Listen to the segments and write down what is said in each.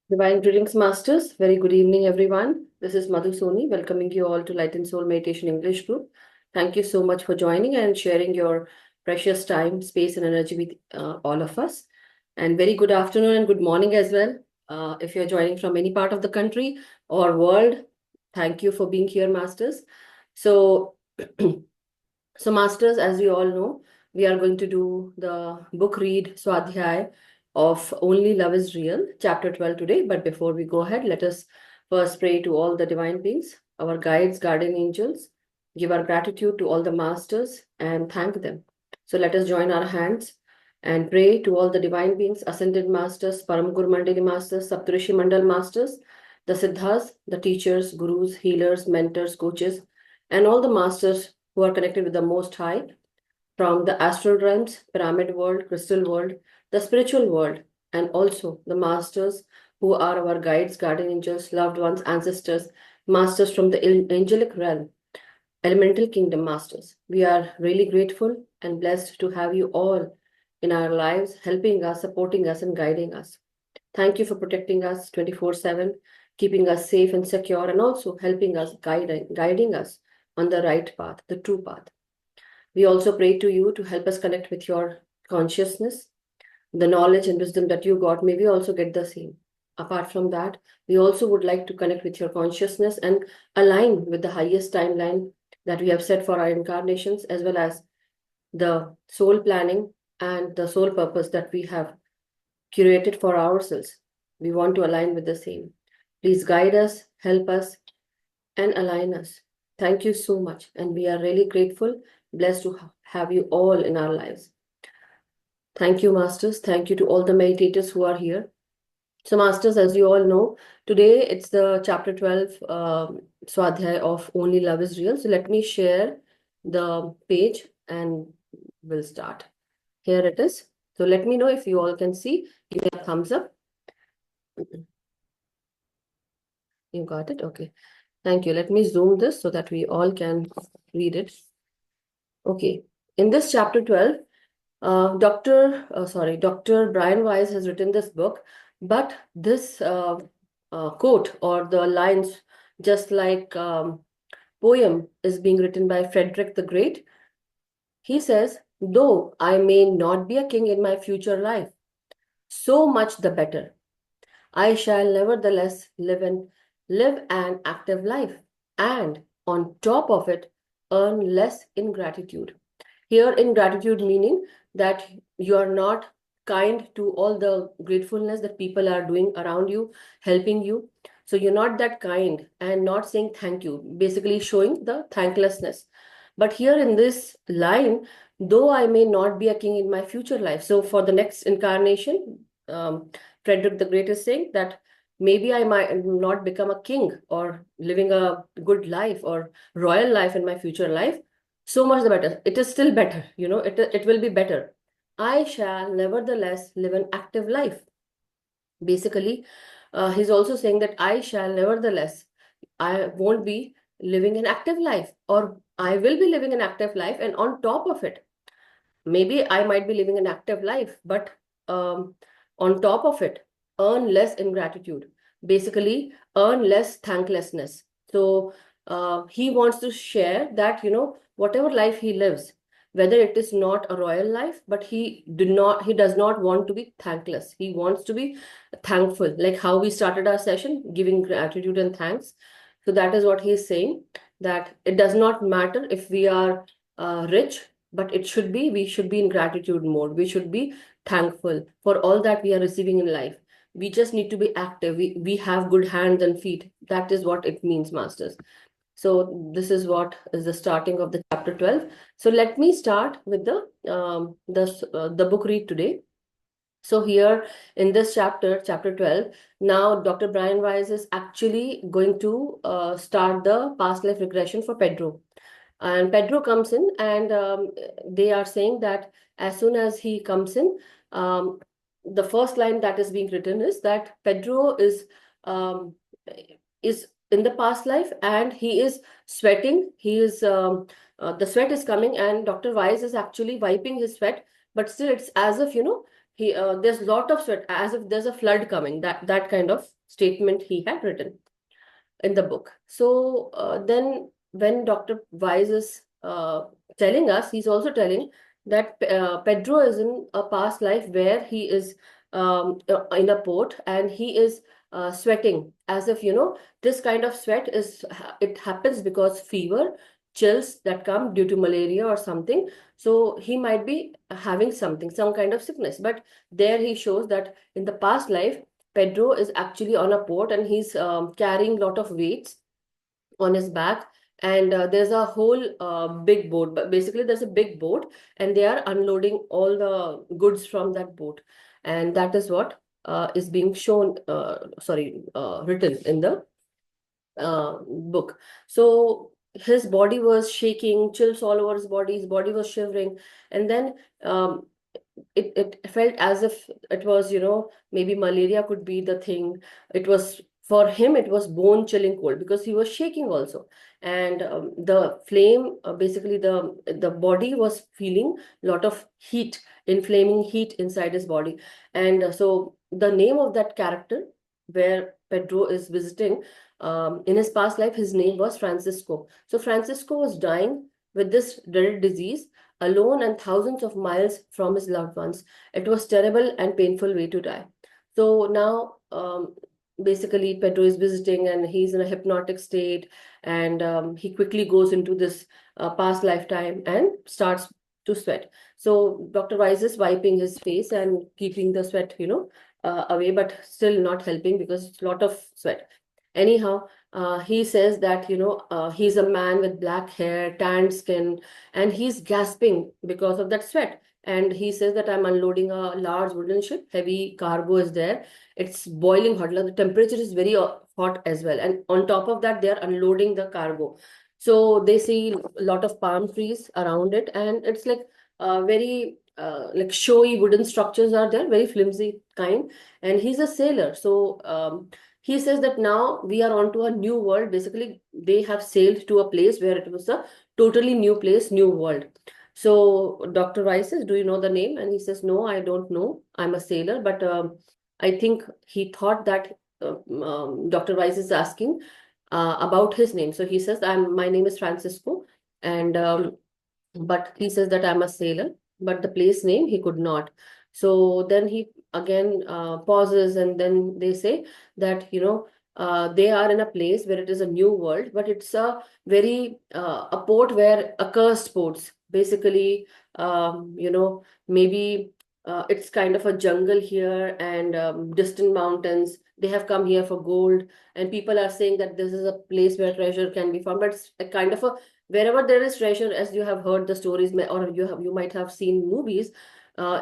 Divine greetings, Masters. Very good evening, everyone. This is Madhu Soni, welcoming you all to Light and Soul Meditation English Group. Thank you so much for joining and sharing your precious time, space, and energy with all of us. And very good afternoon and good morning as well. If you're joining from any part of the country or world, thank you for being here, Masters. So, so Masters, as you all know, we are going to do the book read Swadhyay of Only Love is Real, chapter 12 today. But before we go ahead, let us first pray to all the divine beings, our guides, guardian angels, give our gratitude to all the masters and thank them. So let us join our hands and pray to all the divine beings, ascended masters, Param Guru Mandali masters, Saptarishi Mandal masters, the Siddhas, the teachers, gurus, healers, mentors, coaches, and all the masters who are connected with the Most High from the astral realms, pyramid world, crystal world, the spiritual world, and also the masters who are our guides, guardian angels, loved ones, ancestors, masters from the angelic realm, elemental kingdom masters. We are really grateful and blessed to have you all in our lives, helping us, supporting us, and guiding us. Thank you for protecting us 24/7, keeping us safe and secure, and also helping us, guiding us on the right path, the true path. We also pray to you to help us connect with your consciousness, the knowledge and wisdom that you got. May we also get the same. Apart from that, we also would like to connect with your consciousness and align with the highest timeline that we have set for our incarnations, as well as the soul planning and the soul purpose that we have curated for ourselves. We want to align with the same. Please guide us, help us, and align us. Thank you so much. And we are really grateful, blessed to have you all in our lives. Thank you, Masters. Thank you to all the meditators who are here. So, Masters, as you all know, today it's the chapter 12 Swadhyay of Only Love is Real. So, let me share the page and we'll start. Here it is. So, let me know if you all can see. Give me a thumbs up. You got it? Okay. Thank you. Let me zoom this so that we all can read it. Okay. In this chapter 12, Dr. Brian Weiss has written this book, but this quote or the lines, just like poem, is being written by Frederick the Great. He says, "Though I may not be a king in my future life, so much the better. I shall nevertheless live an active life, and on top of it, earn less ingratitude." Here, ingratitude meaning that you are not kind to all the gratefulness that people are doing around you, helping you. So you're not that kind and not saying thank you, basically showing the thanklessness. But here in this line, though I may not be a king in my future life. So for the next incarnation, Frederick the Great is saying that maybe I might not become a king or living a good life or royal life in my future life. So much the better. It is still better, it will be better. I shall nevertheless live an active life. Basically, he's also saying that I shall nevertheless, I won't be living an active life, or I will be living an active life, and on top of it, maybe I might be living an active life, but um, on top of it, earn less ingratitude. Basically, earn less thanklessness. So he wants to share that, whatever life he lives, whether it is not a royal life, but he does not want to be thankless. He wants to be thankful, like how we started our session, giving gratitude and thanks. So that is what he's saying, that it does not matter if we are rich, but we should be in gratitude mode. We should be thankful for all that we are receiving in life. We just need to be active. We have good hands and feet. That is what it means, Masters. So this is what is the starting of the chapter 12. So let me start with the book read today. So here in this chapter 12, now Dr. Brian Weiss is actually going to start the past life regression for Pedro. And Pedro comes in, and they are saying that as soon as he comes in, the first line that is being written is that Pedro um, is in the past life, and he is sweating. The sweat is coming, and Dr. Weiss is actually wiping his sweat, but still it's as if, he there's lot of sweat, as if there's a flood coming. That kind of statement he had written in the book. So then when Dr. Weiss is telling us, he's also telling that Pedro is in a past life where he is in a port, and he is sweating as if, this kind of sweat it happens because fever, chills that come due to malaria or something. So he might be having something, some kind of sickness. But there he shows that in the past life, Pedro is actually on a port, and he's carrying a lot of weights on his back. And there's a whole big boat, but basically there's a big boat, and they are unloading all the goods from that boat. And that is what is being shown, written in the book. So his body was shaking, chills all over his body was shivering. And then um, it felt as if it was, maybe malaria could be the thing. It was, for him, it was bone chilling cold because he was shaking also. And the flame, basically the body was feeling a lot of heat, inflaming heat inside his body. And so the name of that character where Pedro is visiting, in his past life, his name was Francisco. So Francisco was dying with this dreaded disease, alone and thousands of miles from his loved ones. It was terrible and painful way to die. So now, basically, Pedro is visiting, and he's in a hypnotic state, and he quickly goes into this past lifetime and starts to sweat. So Dr. Weiss is wiping his face and keeping the sweat, away, but still not helping because it's a lot of sweat. Anyhow, he says that, he's a man with black hair, tanned skin, and he's gasping because of that sweat. And he says that I'm unloading a large wooden ship, heavy cargo is there. It's boiling hot. Like, the temperature is very hot as well. And on top of that, they're unloading the cargo. So they see a lot of palm trees around it, and it's like very like showy wooden structures are there, very flimsy kind. And he's a sailor. So he says that now we are onto a new world. Basically, they have sailed to a place where it was a totally new place, new world. So Dr. Rice says, do you know the name? And he says, no, I don't know. I'm a sailor. But I think he thought that Dr. Rice is asking about his name. So he says, my name is Francisco. And but he says that I'm a sailor, but the place name he could not. So then he again pauses, and then they say that, they are in a place where it is a new world, but it's a very a port where accursed ports. Basically, maybe it's kind of a jungle here, and distant mountains. They have come here for gold, and people are saying that this is a place where treasure can be found. But it's a kind of a, wherever there is treasure, as you have heard the stories, or you might have seen movies,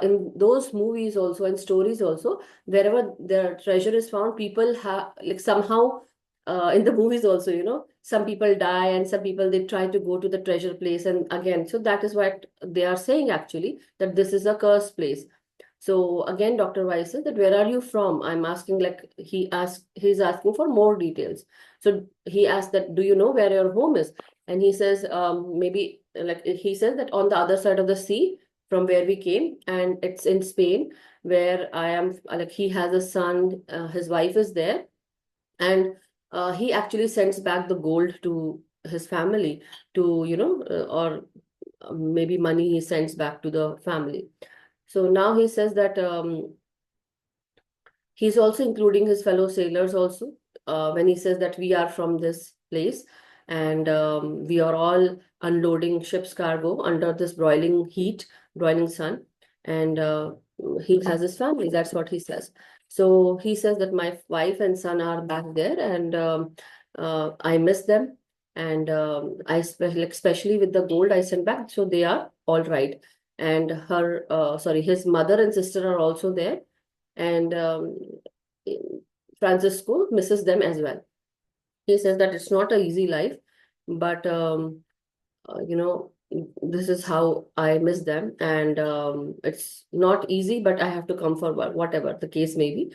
in those movies also and stories also, wherever the treasure is found, people have, like, somehow in the movies also, some people die, and some people, they try to go to the treasure place, and again, so that is what they are saying actually, that this is a cursed place. So again, Dr. Weiss says that, where are you from? I'm asking, like, he's asking for more details. So he asked that, do you know where your home is? And he says, maybe, like, he says that on the other side of the sea from where we came, and it's in Spain, where I am, like, he has a son, his wife is there, and he actually sends back the gold to his family, to, or maybe money he sends back to the family. So now he says that he's also including his fellow sailors also, when he says that we are from this place, and we are all unloading ship's cargo under this broiling heat, broiling sun. And he has his family. That's what he says. So he says that my wife and son are back there, and I miss them. And especially with the gold I sent back, so they are all right. And his mother and sister are also there, and Francisco misses them as well. He says that it's not an easy life, but this is how I miss them, and it's not easy, but I have to come for whatever the case may be.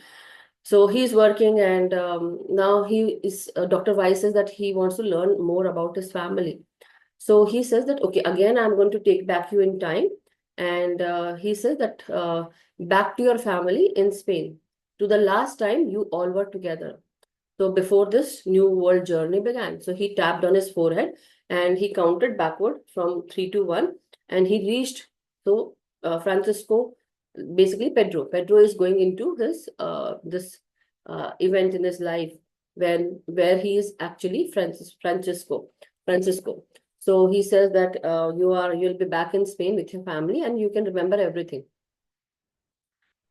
So he's working, and now he is. Dr. Weiss says that he wants to learn more about his family. So he says that, okay, again, I'm going to take back you in time, And he says that back to your family in Spain, to the last time you all were together. So before this new world journey began. So he tapped on his forehead and he counted backward from 3 to 1, and he reached. So Francisco, basically Pedro is going into his this event in his life when where he is actually Francisco. So he says that you'll be back in Spain with your family and you can remember everything.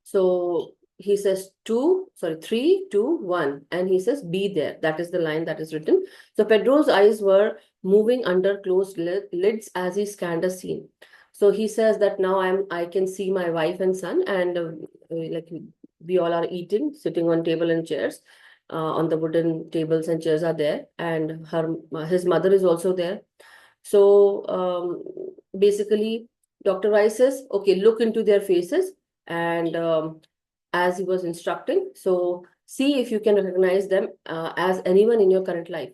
So he says 3, 2, 1, and he says, be there. That is the line that is written. So Pedro's eyes were moving under closed lids as he scanned a scene. So he says that now I can see my wife and son, and like we all are eating, sitting on table and chairs. On the wooden tables and chairs are there, and his mother is also there. So basically, Dr. Weiss says, okay, look into their faces, and as he was instructing, so see if you can recognize them as anyone in your current life.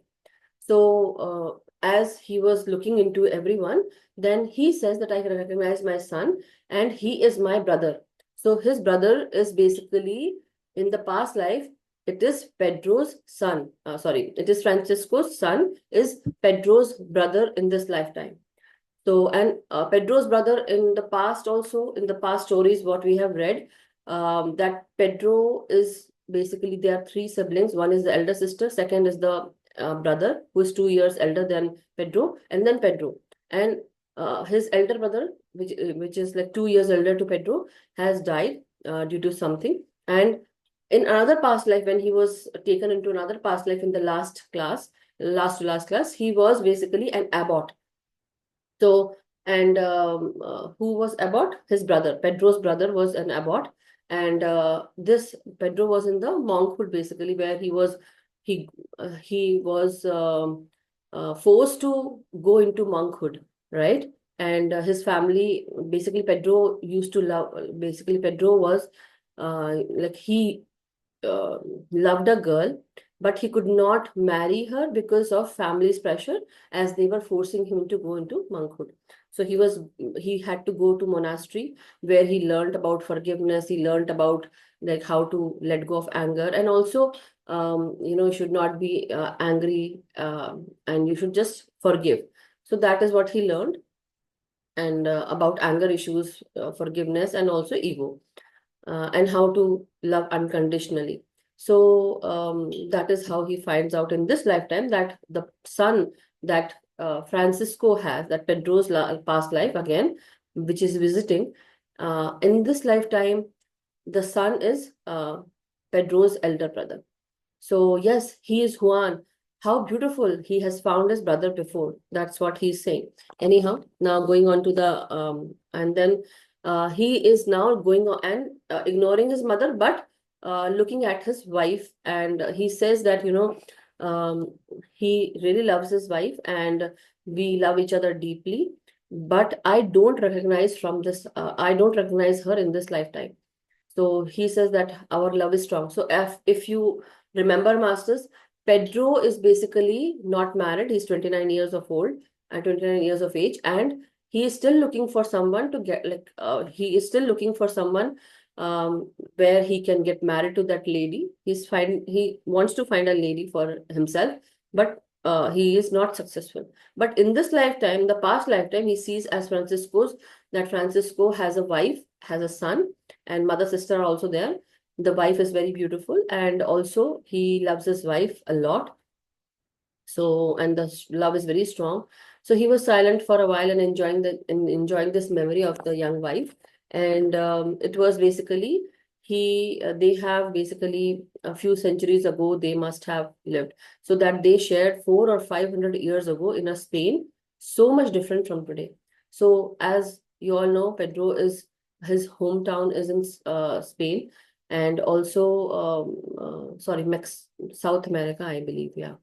So as he was looking into everyone, then he says that I can recognize my son and he is my brother. So his brother is basically in the past life, it is Pedro's son. Sorry, it is Francisco's son, is Pedro's brother in this lifetime. So, and Pedro's brother in the past also, in the past stories, what we have read, that Pedro is basically, there are three siblings. One is the elder sister, second is the brother, who is 2 years elder than Pedro, and then Pedro. And his elder brother, which is like 2 years elder to Pedro, has died due to something. And in another past life, when he was taken into another past life in the last class, last to last class, he was basically an abbot. So, and who was abbot? His brother. Pedro's brother was an abbot. And this Pedro was in the monkhood, basically, where he was forced to go into monkhood, right? And his family, basically, Pedro used to love. Basically, Pedro was like he uh, loved a girl, but he could not marry her because of family's pressure, as they were forcing him to go into monkhood. So he had to go to monastery where he learned about forgiveness. He learned about like how to let go of anger, and also you should not be angry, and you should just forgive. So that is what he learned, and about anger issues, forgiveness, and also ego, and how to love unconditionally. So that is how he finds out in this lifetime that the son that Francisco has, that Pedro's past life again, which is visiting, in this lifetime, the son is Pedro's elder brother. So yes, he is Juan. How beautiful, he has found his brother before. That's what he's saying. Anyhow, now going on to the and then he is now going on and ignoring his mother, but looking at his wife, and he says that he really loves his wife, and we love each other deeply. But I don't recognize from this. I don't recognize her in this lifetime. So he says that our love is strong. So if you remember, Masters, Pedro is basically not married. He's 29 years of old and 29 years of age, and he is still looking for someone to get like he is still looking for someone where he can get married to that lady. He wants to find a lady for himself, but he is not successful. But in this lifetime, the past lifetime, he sees as Francisco's that Francisco has a wife, has a son, and mother sister are also there. The wife is very beautiful, and also he loves his wife a lot. So, and the love is very strong. So he was silent for a while and enjoying this memory of the young wife. And it was basically they have basically a few centuries ago they must have lived, so that they shared 400 or 500 years ago in a Spain so much different from today. So as you all know, Pedro is his hometown is in Spain, and also sorry, South America, I believe, yeah.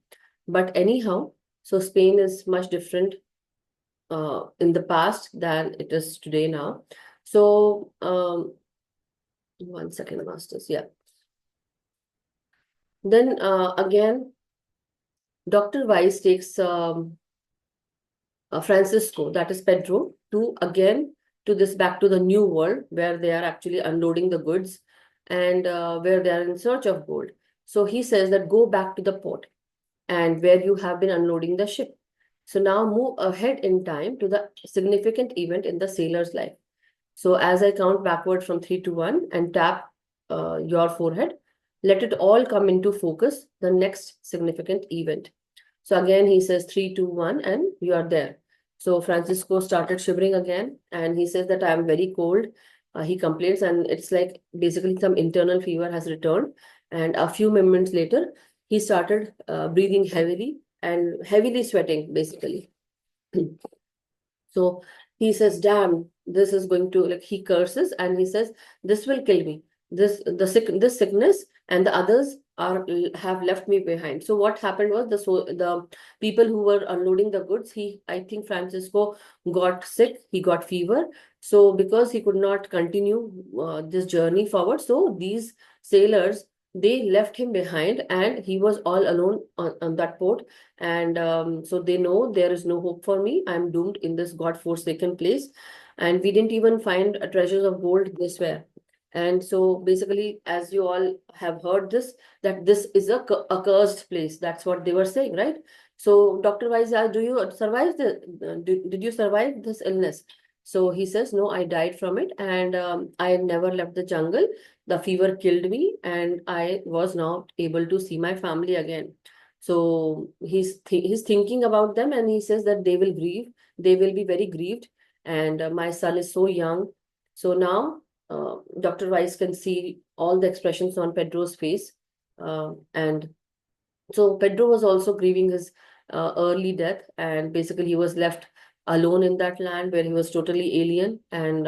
But anyhow, so Spain is much different in the past than it is today now. So 1 second, Masters. Yeah. Then again, Dr. Weiss takes Francisco, that is Pedro, to again to this back to the new world where they are actually unloading the goods and where they are in search of gold. So he says that go back to the port and where you have been unloading the ship. So now move ahead in time to the significant event in the sailor's life. So as I count backward from 3 to 1 and tap your forehead, let it all come into focus, the next significant event. So again, he says 3, 2, 1, and you are there. So Francisco started shivering again, and he says that I am very cold. He complains, and it's like basically some internal fever has returned. And a few moments later, he started breathing heavily and heavily sweating, basically. So he says, damn, this is going to, like, he curses and he says, this will kill me. This sickness and the others have left me behind. So what happened was the people who were unloading the goods, I think Francisco got sick, he got fever. So because he could not continue this journey forward, so these sailors, they left him behind and he was all alone on that port. And so they know there is no hope for me. I'm doomed in this God-forsaken place. And we didn't even find treasures of gold, they swear. And so basically, as you all have heard this, that this is a cursed place. That's what they were saying, right? So Dr. Weiss asked, did you survive this illness? So he says, no, I died from it and I never left the jungle. The fever killed me and I was not able to see my family again. So he's thinking about them and he says that they will grieve. They will be very grieved. And my son is so young. So now Dr. Weiss can see all the expressions on Pedro's face. And so Pedro was also grieving his early death. And basically he was left alone in that land where he was totally alien and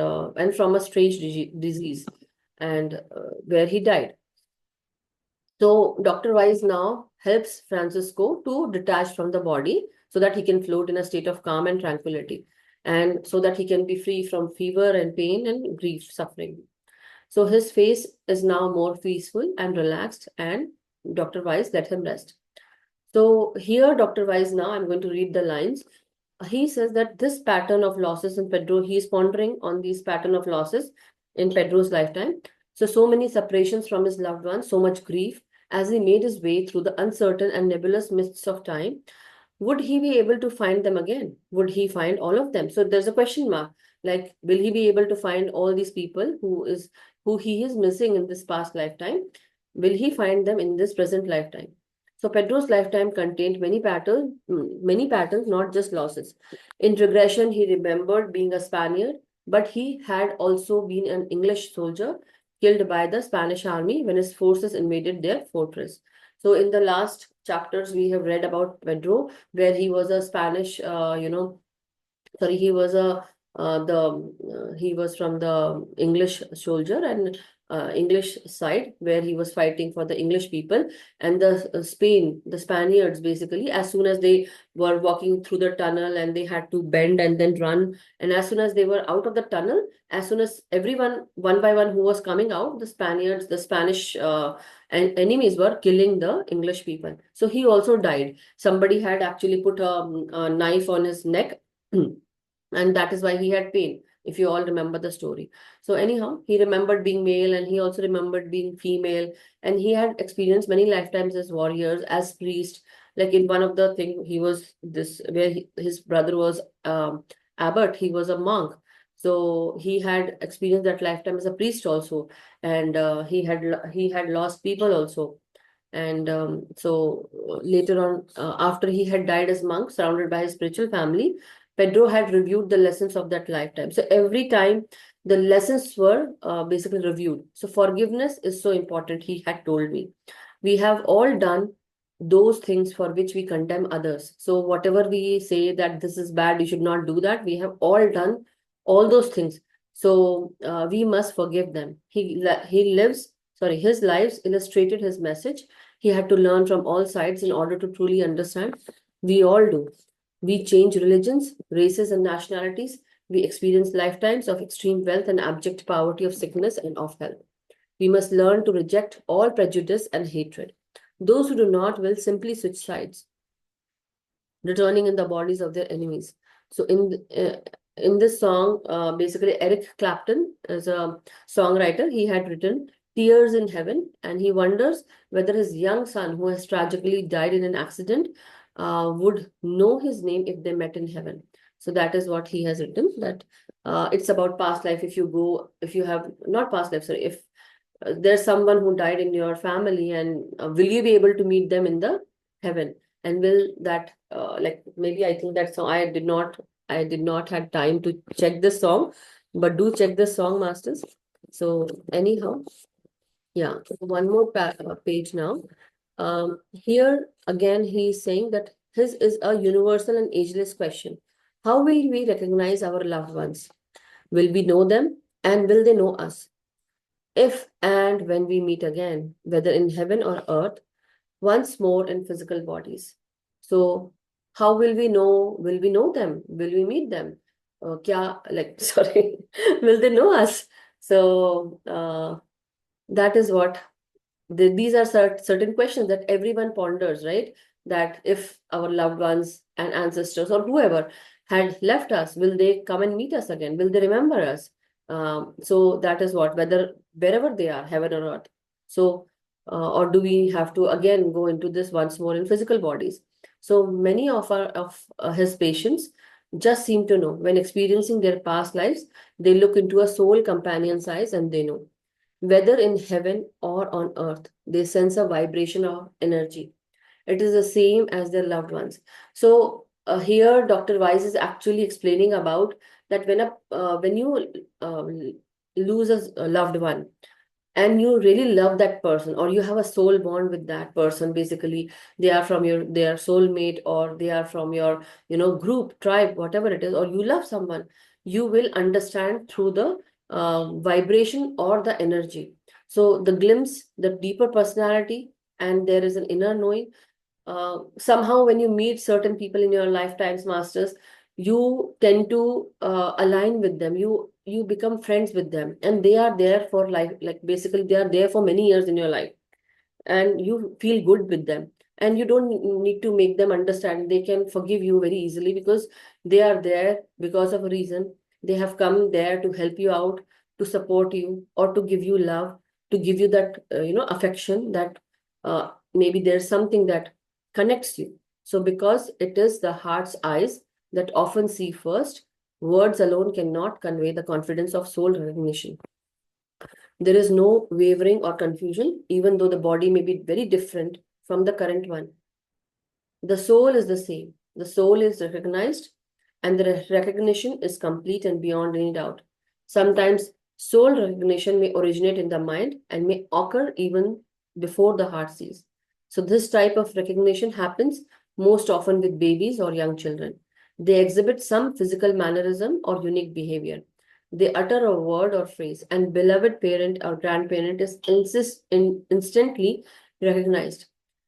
from a strange disease and where he died. So Dr. Weiss now helps Francisco to detach from the body so that he can float in a state of calm and tranquility, and so that he can be free from fever and pain and grief, suffering. So his face is now more peaceful and relaxed, and Dr. Weiss let him rest. So here, Dr. Weiss, now I'm going to read the lines. He says that this pattern of losses in Pedro, he is pondering on these pattern of losses in Pedro's lifetime. So many separations from his loved ones, so much grief, as he made his way through the uncertain and nebulous mists of time. Would he be able to find them again? Would he find all of them? So there's a question mark. Like, will he be able to find all these people who he is missing in this past lifetime? Will he find them in this present lifetime? So Pedro's lifetime contained many patterns, not just losses. In regression, he remembered being a Spaniard, but he had also been an English soldier killed by the Spanish army when his forces invaded their fortress. So in the last chapters, we have read about Pedro, where he was a Spanish, sorry, he was from the English soldier and English side where he was fighting for the English people, and the Spaniards basically, as soon as they were walking through the tunnel and they had to bend and then run, and as soon as they were out of the tunnel, as soon as everyone one by one who was coming out, the Spanish and enemies were killing the English people. So he also died. Somebody had actually put a knife on his neck. And that is why he had pain, if you all remember the story. So anyhow, he remembered being male and he also remembered being female, and he had experienced many lifetimes as warriors, as priest. Like in one of the thing, he was this where his brother was abbot, he was a monk. So he had experienced that lifetime as a priest also, and he had lost people also. And so later on, after he had died as monk, surrounded by his spiritual family, Pedro had reviewed the lessons of that lifetime. So every time the lessons were basically reviewed. So forgiveness is so important, he had told me. We have all done those things for which we condemn others. So whatever we say that this is bad, you should not do that, we have all done all those things. So we must forgive them. His lives illustrated his message. He had to learn from all sides in order to truly understand. We all do. We change religions, races, and nationalities. We experience lifetimes of extreme wealth and abject poverty, of sickness and of health. We must learn to reject all prejudice and hatred. Those who do not will simply switch sides, returning in the bodies of their enemies. So in this song, basically Eric Clapton is a songwriter. He had written Tears in Heaven, and he wonders whether his young son, who has tragically died in an accident, would know his name if they met in heaven. So that is what he has written, that it's about past life. If you have not past life, sorry, if there's someone who died in your family, and will you be able to meet them in the heaven? And will that like, maybe I think that song, I did not have time to check this song, but do check this song, masters. So anyhow, yeah, one more page now. Here again, he's saying that his is a universal and ageless question. How will we recognize our loved ones? Will we know them, and will they know us? If and when we meet again, whether in heaven or earth, once more in physical bodies. So, how will we know? Will we know them? Will we meet them? Like, sorry, will they know us? So, that is what these are certain questions that everyone ponders, right? That if our loved ones and ancestors or whoever had left us, will they come and meet us again? Will they remember us? So that is what, whether wherever they are, heaven or earth. So, or do we have to again go into this once more in physical bodies? So many of his patients just seem to know when experiencing their past lives, they look into a soul companion's eyes and they know whether in heaven or on earth, they sense a vibration of energy. It is the same as their loved ones. So here, Dr. Weiss is actually explaining about that when you lose a loved one, and you really love that person, or you have a soul bond with that person, basically they are from your their soulmate, or they are from your group, tribe, whatever it is, or you love someone, you will understand through the vibration or the energy. So the glimpse, the deeper personality, and there is an inner knowing. Somehow when you meet certain people in your lifetimes, masters, you tend to align with them, you become friends with them, and they are there for life, like basically they are there for many years in your life, and you feel good with them, and you don't need to make them understand. They can forgive you very easily because they are there because of a reason. They have come there to help you out, to support you, or to give you love, to give you that affection, that maybe there's something that connects you. So because it is the heart's eyes that often see first, words alone cannot convey the confidence of soul recognition. There is no wavering or confusion, even though the body may be very different from the current one. The soul is the same. The soul is recognized, and the recognition is complete and beyond any doubt. Sometimes soul recognition may originate in the mind and may occur even before the heart sees. So this type of recognition happens most often with babies or young children. They exhibit some physical mannerism or unique behavior. They utter a word or phrase, and beloved parent or grandparent is instantly recognized.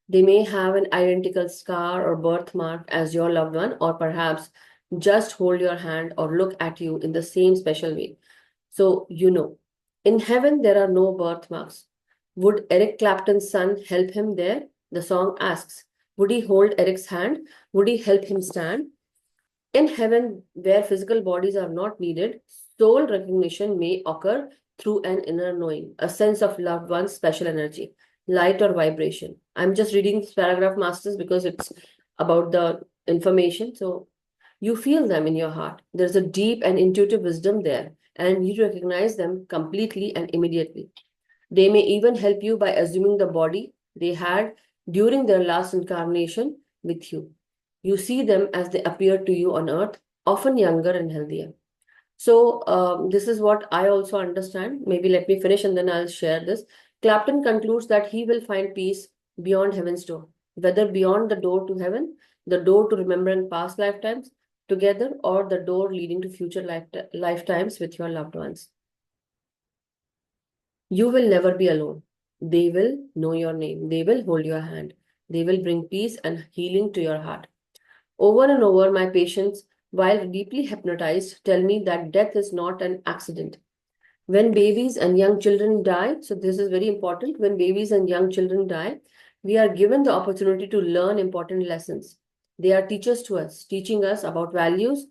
They may have an identical scar or birthmark as your loved one, or perhaps just hold your hand or look at you in the same special way. So, in heaven there are no birthmarks. Would Eric Clapton's son help him there? The song asks. Would he hold Eric's hand? Would he help him stand? In heaven, where physical bodies are not needed, soul recognition may occur through an inner knowing, a sense of loved one's special energy, light or vibration. I'm just reading this paragraph, masters, because it's about the information. So you feel them in your heart. There's a deep and intuitive wisdom there, and you recognize them completely and immediately. They may even help you by assuming the body they had during their last incarnation with you. You see them as they appear to you on earth, often younger and healthier. So, this is what I also understand. Maybe let me finish and then I'll share this. Clapton concludes that he will find peace beyond heaven's door, whether beyond the door to heaven, the door to remembering past lifetimes together, or the door leading to future lifetimes with your loved ones. You will never be alone. They will know your name. They will hold your hand. They will bring peace and healing to your heart. Over and over, my patients, while deeply hypnotized, tell me that death is not an accident. When babies and young children die, so this is very important, when babies and young children die, we are given the opportunity to learn important lessons. They are teachers to us, teaching us about values,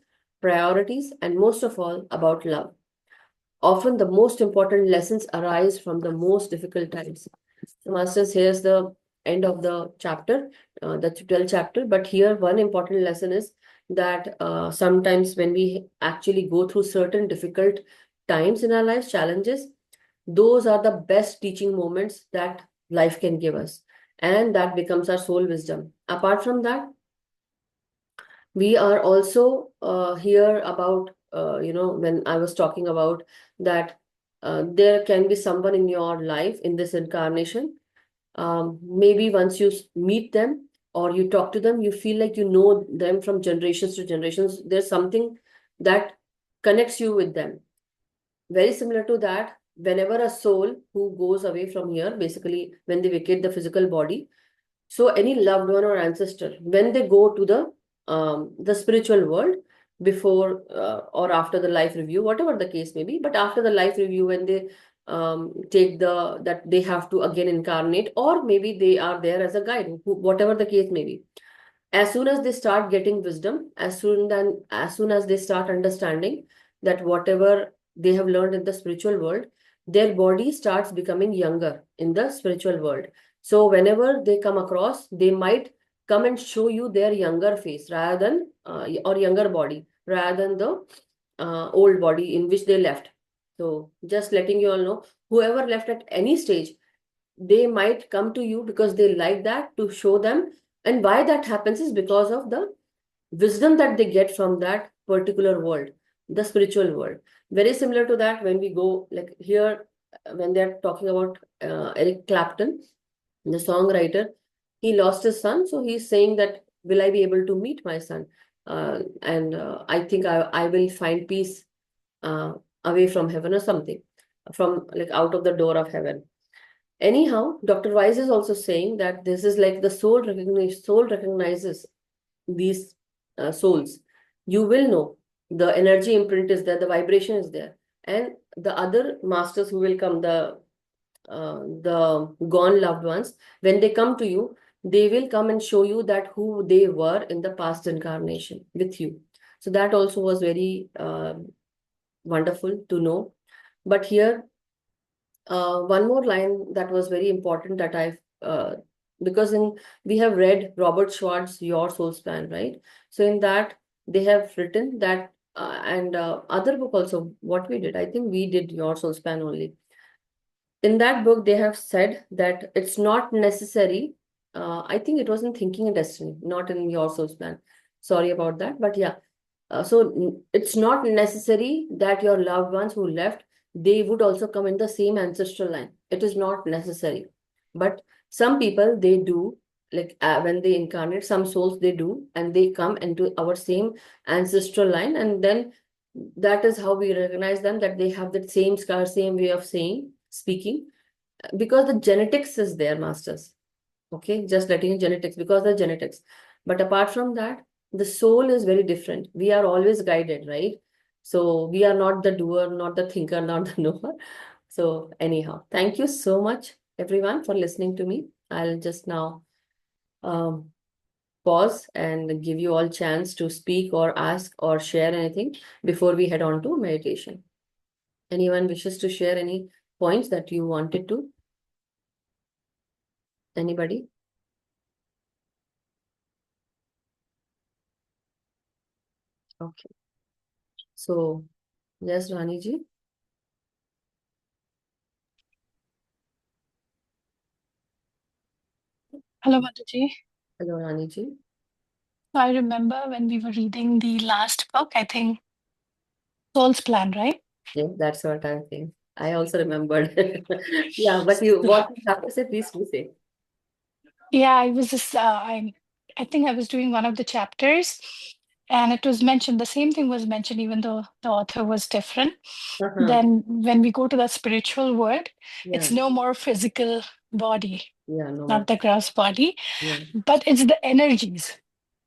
priorities, and most of all, about love. Often the most important lessons arise from the most difficult times. So, Masters, here's the end of the chapter, the 12th chapter. But here, one important lesson is that sometimes when we actually go through certain difficult times in our lives, challenges, those are the best teaching moments that life can give us. And that becomes our soul wisdom. Apart from that, we are also here about, when I was talking about that there can be someone in your life in this incarnation. Maybe once you meet them or you talk to them, you feel like you know them from generations to generations. There's something that connects you with them. Very similar to that, whenever a soul who goes away from here, basically when they vacate the physical body, so any loved one or ancestor, when they go to the spiritual world before or after the life review, whatever the case may be, but after the life review, when they take that they have to again incarnate, or maybe they are there as a guide, whatever the case may be. As soon as they start getting wisdom, as soon as they start understanding that whatever they have learned in the spiritual world, their body starts becoming younger in the spiritual world. So whenever they come across, they might come and show you their younger face rather than or younger body rather than the old body in which they left. So just letting you all know, whoever left at any stage, they might come to you because they like that to show them. And why that happens is because of the wisdom that they get from that particular world, the spiritual world. Very similar to that, when we go like here, when they're talking about Eric Clapton, the songwriter, he lost his son. So he's saying that, will I be able to meet my son? And I think I will find peace uh, away from heaven or something, from like out of the door of heaven. Anyhow, Dr. Weiss is also saying that this is like the soul recognizes these souls. You will know the energy imprint is there, the vibration is there. And the other masters who will come, the gone loved ones, when they come to you, they will come and show you that who they were in the past incarnation with you. So that also was very wonderful to know. But here, one more line that was very important that because we have read Robert Schwartz's Your Soul Span, right? So in that, they have written that, and other book also, what we did, I think we did Your Soul Span only. In that book, they have said that it's not necessary. I think it was in Thinking and Destiny, not in Your Soul Span. Sorry about that. But yeah, so it's not necessary that your loved ones who left, they would also come in the same ancestral line. It is not necessary. But some people, they do, like when they incarnate, some souls, they do, and they come into our same ancestral line. And then that is how we recognize them, that they have that same scar, same way of saying, speaking, because the genetics is there, masters. Okay, just letting you genetics, because the genetics. But apart from that, the soul is very different. We are always guided, right? So we are not the doer, not the thinker, not the knower. So anyhow, thank you so much, everyone, for listening to me. I'll just now um, pause and give you all chance to speak or ask or share anything before we head on to meditation. Anyone wishes to share any points that you wanted to? Anybody? Okay. So, yes, Rani ji. Hello, Madhuji. Hello, Rani ji. So I remember when we were reading the last book, I think Soul's Plan, right? Yeah, that's what I'm saying. I also remembered. Yeah, but you, what you have to say, please do say. Yeah, I was just I think I was doing one of the chapters and it was mentioned, the same thing was mentioned, even though the author was different. Uh-huh. Then when we go to the spiritual world, Yeah, it's no more physical body, yeah, no more. not the gross body, Yeah, but it's the energies.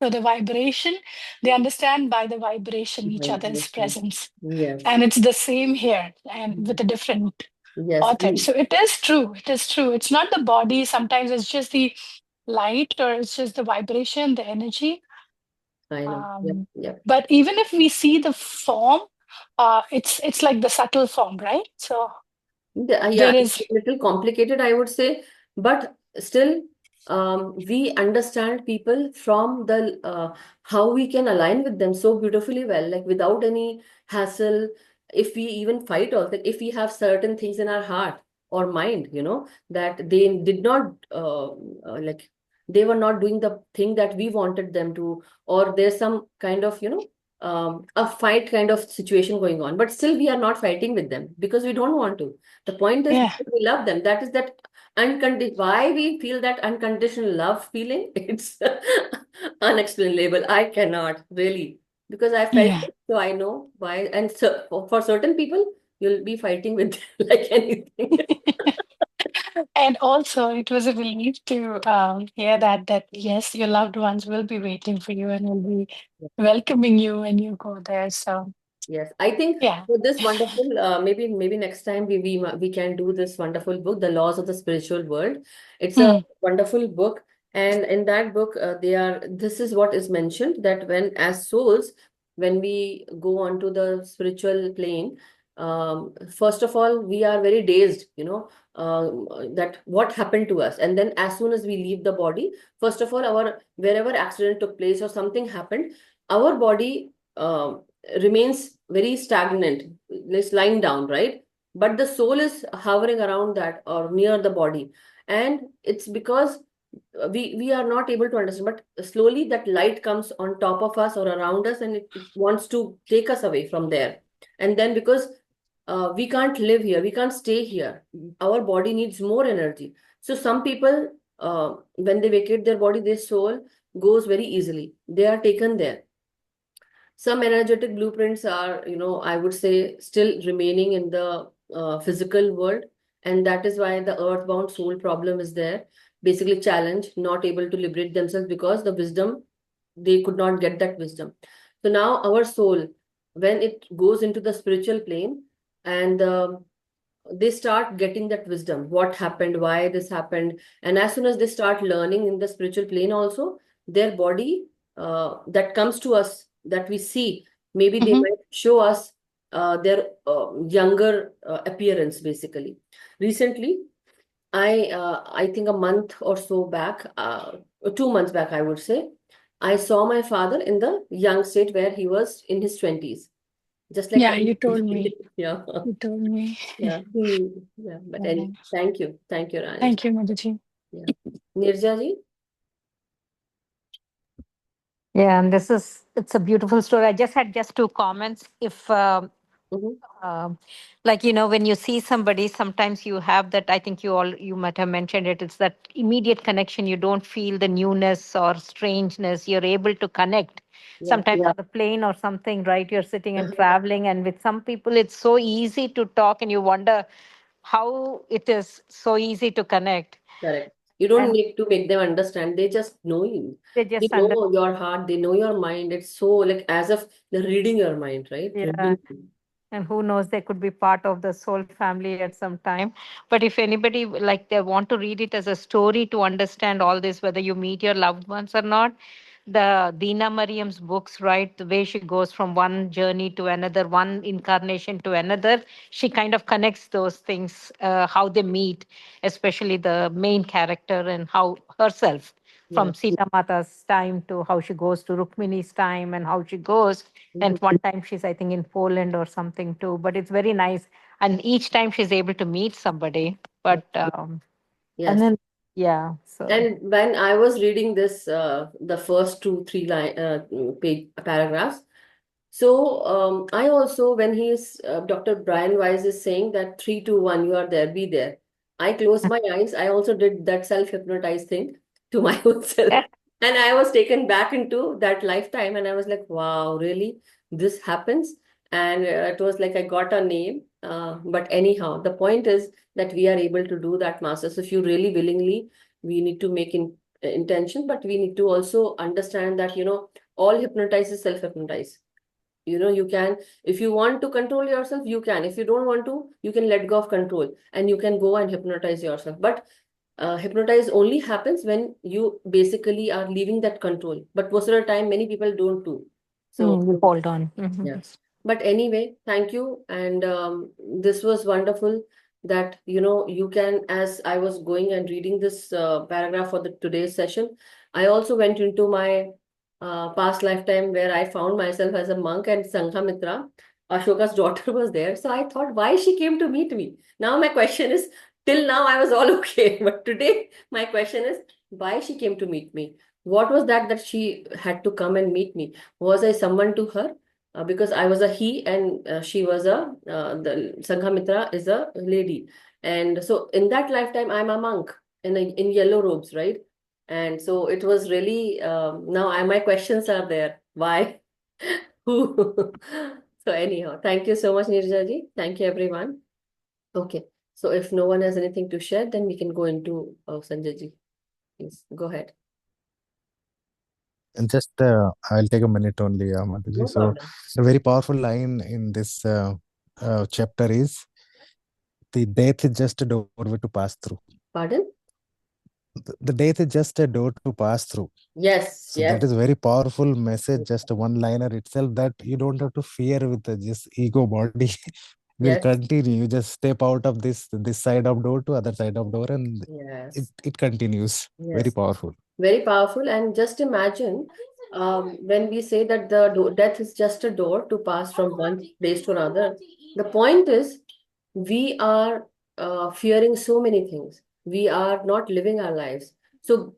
So the vibration, they understand by the vibration each other's vibration. presence. Yes, And it's the same here and with a different yes, author. So it is true. It is true. It's not the body. Sometimes it's just the light or it's just the vibration, the energy. I know. Yep, Um, yep. but even if we see the form, it's like the subtle form, right? So Yeah, there it's is, a little complicated, I would say, but still, we understand people from the how we can align with them so beautifully well, like without any hassle. If we even fight, or that if we have certain things in our heart or mind, that they did not like they were not doing the thing that we wanted them to, or there's some kind of a fight kind of situation going on, but still we are not fighting with them because we don't want to. The point is yeah, because we love them. That is that why we feel that unconditional love feeling. It's unexplainable. I cannot really because I felt yeah. it, so I know why. And so for certain people, you'll be fighting with like anything. And also, it was a relief to hear that yes, your loved ones will be waiting for you and will be welcoming you when you go there. So Yes, I think yeah. for this wonderful, maybe next time we can do this wonderful book, The Laws of the Spiritual World. It's a Mm, wonderful book, and in that book, this is what is mentioned that when as souls, when we go onto the spiritual plane, first of all, we are very dazed, that what happened to us, and then as soon as we leave the body, first of all, our wherever accident took place or something happened, our body. Remains very stagnant, it's lying down, right? But the soul is hovering around that or near the body. And it's because we are not able to understand, but slowly that light comes on top of us or around us, and it wants to take us away from there. And then because we can't live here, we can't stay here, our body needs more energy. So some people, when they vacate their body, their soul goes very easily, they are taken there. Some energetic blueprints are, I would say, still remaining in the physical world. And that is why the earthbound soul problem is there. Basically, challenged, not able to liberate themselves because the wisdom, they could not get that wisdom. So now our soul, when it goes into the spiritual plane, and they start getting that wisdom, what happened, why this happened. And as soon as they start learning in the spiritual plane also, their body, that comes to us, that we see, maybe they mhm. might show us their younger appearance. Basically, recently, I think a month or so back, 2 months back, I would say, I saw my father in the young state where he was in his 20s, just like Yeah, you told me. yeah. You told me. Yeah, yeah. But anyway, Yeah. thank you, Rani. Thank you, Madhuji. Yeah, Nirja ji. Yeah, and it's a beautiful story. I just had just two comments. If Mm-hmm. um, like when you see somebody, sometimes you have that. I think you might have mentioned it. It's that immediate connection. You don't feel the newness or strangeness. You're able to connect. Yeah, Sometimes on the plane or something, right? You're sitting and traveling, and with some people, it's so easy to talk, and you wonder how it is so easy to connect. correct. You don't And need to make them understand. They just know you. they They just know your heart. They know your mind. It's so like as if they're reading your mind, right? yeah. Reading you. And who knows, they could be part of the soul family at some time. But if anybody like they want to read it as a story to understand all this, whether you meet your loved ones or not, the Dina Mariam's books, right, the way she goes from one journey to another, one incarnation to another, she kind of connects those things, how they meet, especially the main character and how herself, Yeah. from Sita Mata's time to how she goes to Rukmini's time and how she goes. And Mhm. one time she's, I think, in Poland or something too. But it's very nice. And each time she's able to meet somebody. But and Yes. then yeah, so And when I was reading this, the first two, three page paragraphs, so I also, when Dr. Brian Weiss is saying that 3, 2, 1, you are there, be there. I closed my eyes. I also did that self-hypnotize thing to my own self. And I was taken back into that lifetime. And I was like, wow, really? This happens? And it was like I got a name. But anyhow, the point is that we are able to do that, Master. So if you really willingly, we need to make intention, but we need to also understand that, all hypnotize is self-hypnotize. You can, if you want to control yourself, you can. If you don't want to, you can let go of control and you can go and hypnotize yourself. But hypnotize only happens when you basically are leaving that control. But most of the time, many people don't do. So, You hold on. Mhm. yeah. But anyway, thank you. And this was wonderful that, you can, as I was going and reading this paragraph for the today's session, I also went into my past lifetime where I found myself as a monk and Sanghamitra, Ashoka's daughter, was there. So I thought, why she came to meet me? Now my question is, till now I was all okay. But today my question is, why she came to meet me? What was that she had to come and meet me? Was I someone to her? Because I was a he and she was the Sanghamitra is a lady. And so in that lifetime, I'm a monk in yellow robes, right? And so it was really, now my questions are there. Why? Who? So anyhow, thank you so much, Nirja ji. Thank you, everyone. Okay. So if no one has anything to share, then we can go into Sanjay ji. Please go ahead. And just I'll take a minute only, Madhuji. No So problem. a very powerful line in this chapter is, the death is just a doorway to pass through. Pardon? The death is just a door to pass through. Yes, So that yes. is a very powerful message, just a one-liner itself, that you don't have to fear with this ego body. Will Yes, continue. You just step out of this side of door to other side of door, and yes, it continues. Very yes. powerful. Very powerful. And just imagine when we say that the death is just a door to pass from one place to another, the point is we are fearing so many things. We are not living our lives. So,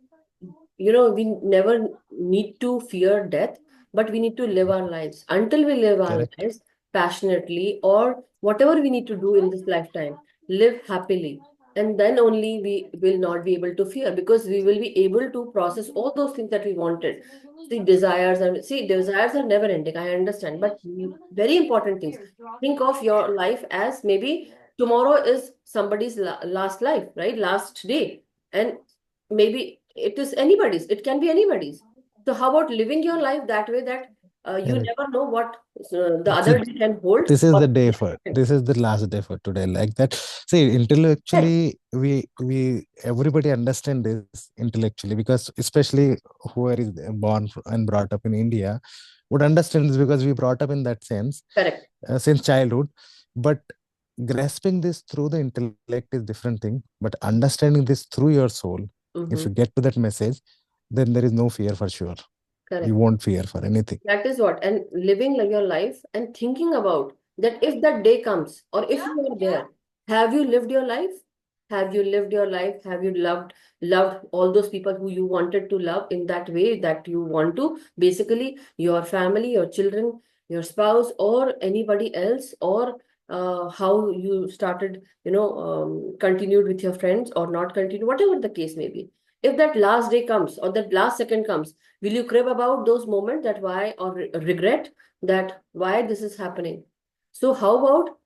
we never need to fear death, but we need to live our lives. Until we live our Correct. lives passionately or whatever we need to do in this lifetime, live happily. And then only we will not be able to fear, because we will be able to process all those things that we wanted. Desires are never ending. I understand, but very important things. Think of your life as maybe tomorrow is somebody's last life, right? Last day. And maybe it is anybody's, it can be anybody's. So how about living your life that way, that you Correct. never know what the So other day can hold, this is or the day for, this is the last day for today, like that. See, intellectually, we everybody understand this intellectually, because especially whoever is born and brought up in India would understand this, because we brought up in that sense correct. since childhood. But grasping this through the intellect is different thing, but understanding this through your soul, if you get to that message, then there is no fear for sure. You Correct. won't fear for anything. That is what. And living your life and thinking about that, if that day comes or if you are there, have you lived your life? Have you lived your life? Have you loved all those people who you wanted to love in that way that you want to? Basically, your family, your children, your spouse, or anybody else, or how you started, continued with your friends or not continued, whatever the case may be. If that last day comes or that last second comes, will you crib about those moments, that why, or regret that why this is happening? So how about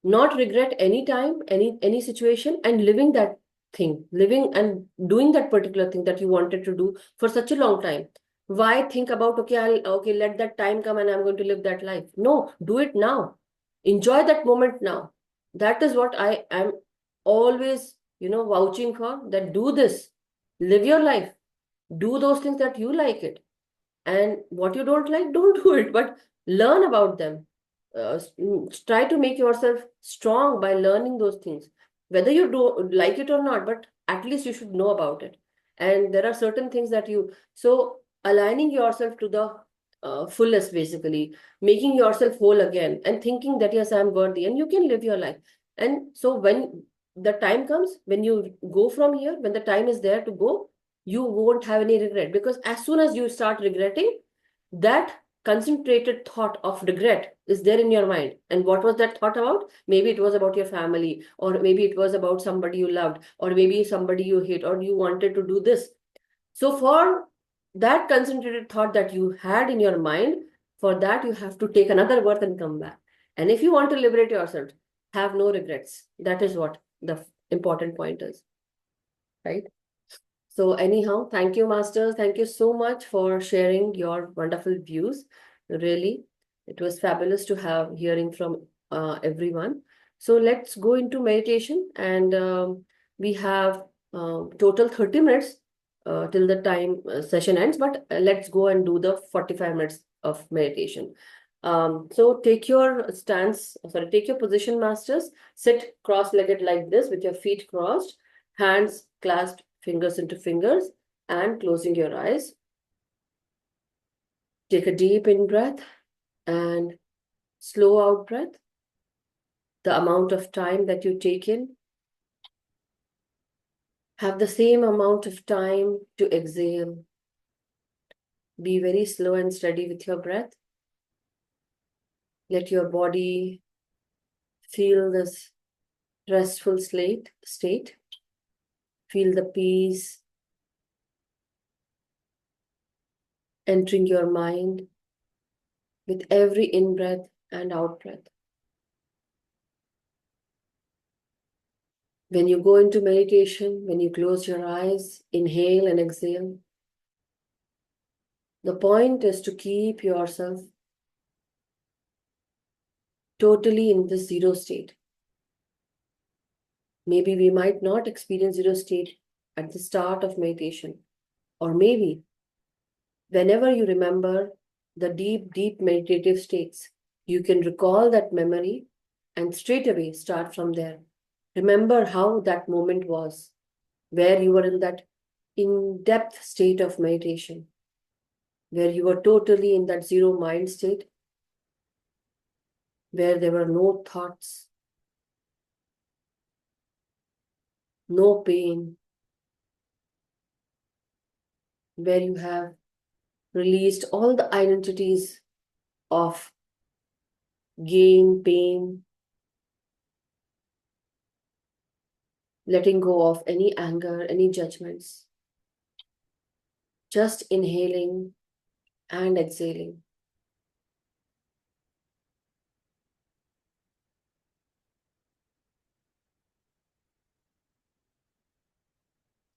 not regret any time, any situation, and living that thing, living and doing that particular thing that you wanted to do for such a long time? Why think about, okay, okay, let that time come and I'm going to live that life? No, do it now. Enjoy that moment now. That is what I am always, vouching for, that do this, live your life, do those things that you like it, and what you don't like, don't do it, but learn about them. Try to make yourself strong by learning those things, whether you do like it or not, but at least you should know about it. And there are certain things that so aligning yourself to the fullest, basically making yourself whole again and thinking that yes, I'm worthy and you can live your life. And so when the time comes, when you go from here, when the time is there to go, you won't have any regret, because as soon as you start regretting, that concentrated thought of regret is there in your mind. And what was that thought about? Maybe it was about your family, or maybe it was about somebody you loved, or maybe somebody you hate, or you wanted to do this. So for that concentrated thought that you had in your mind, for that you have to take another birth and come back. And if you want to liberate yourself, have no regrets. That is what the important point is, right? So anyhow, thank you, Masters. Thank you so much for sharing your wonderful views. Really, it was fabulous to have hearing from everyone. So let's go into meditation, and we have total 30 minutes till the time session ends, but let's go and do the 45 minutes of meditation. So take your take your position, masters. Sit cross-legged like this with your feet crossed, hands clasped, fingers into fingers, and closing your eyes. Take a deep in breath and slow out breath. The amount of time that you take in, have the same amount of time to exhale. Be very slow and steady with your breath. Let your body feel this restful state. Feel the peace entering your mind with every in-breath and out-breath. When you go into meditation, when you close your eyes, inhale and exhale, the point is to keep yourself totally in this zero state. Maybe we might not experience zero state at the start of meditation, or maybe whenever you remember the deep meditative states, you can recall that memory and straight away start from there. Remember how that moment was, where you were in that in-depth state of meditation, where you were totally in that zero mind state, where there were no thoughts, no pain, where you have released all the identities of gain, pain, letting go of any anger, any judgments, just inhaling and exhaling.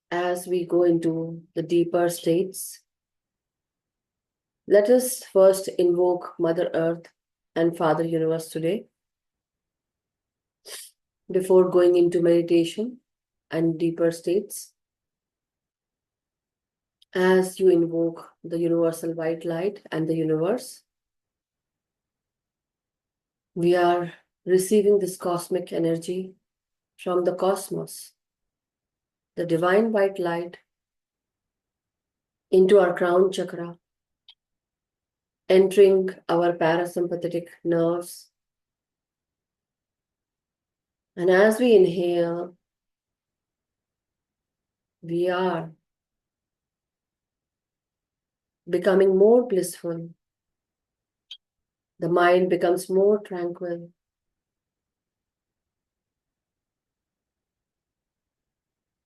As we go into the deeper states, let us first invoke Mother Earth and Father Universe today, before going into meditation and deeper states. As you invoke the universal white light and the universe, we are receiving this cosmic energy from the cosmos, the divine white light, into our crown chakra, entering our parasympathetic nerves. And as we inhale, we are becoming more blissful. The mind becomes more tranquil.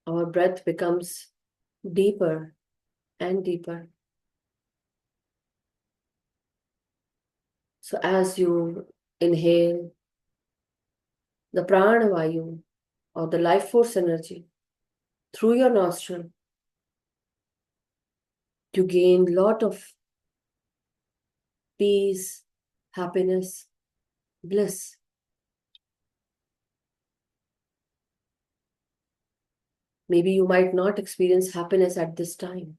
Our breath becomes deeper and deeper. So as you inhale, the prana vayu or the life force energy through your nostril, you gain a lot of peace, happiness, bliss. Maybe you might not experience happiness at this time,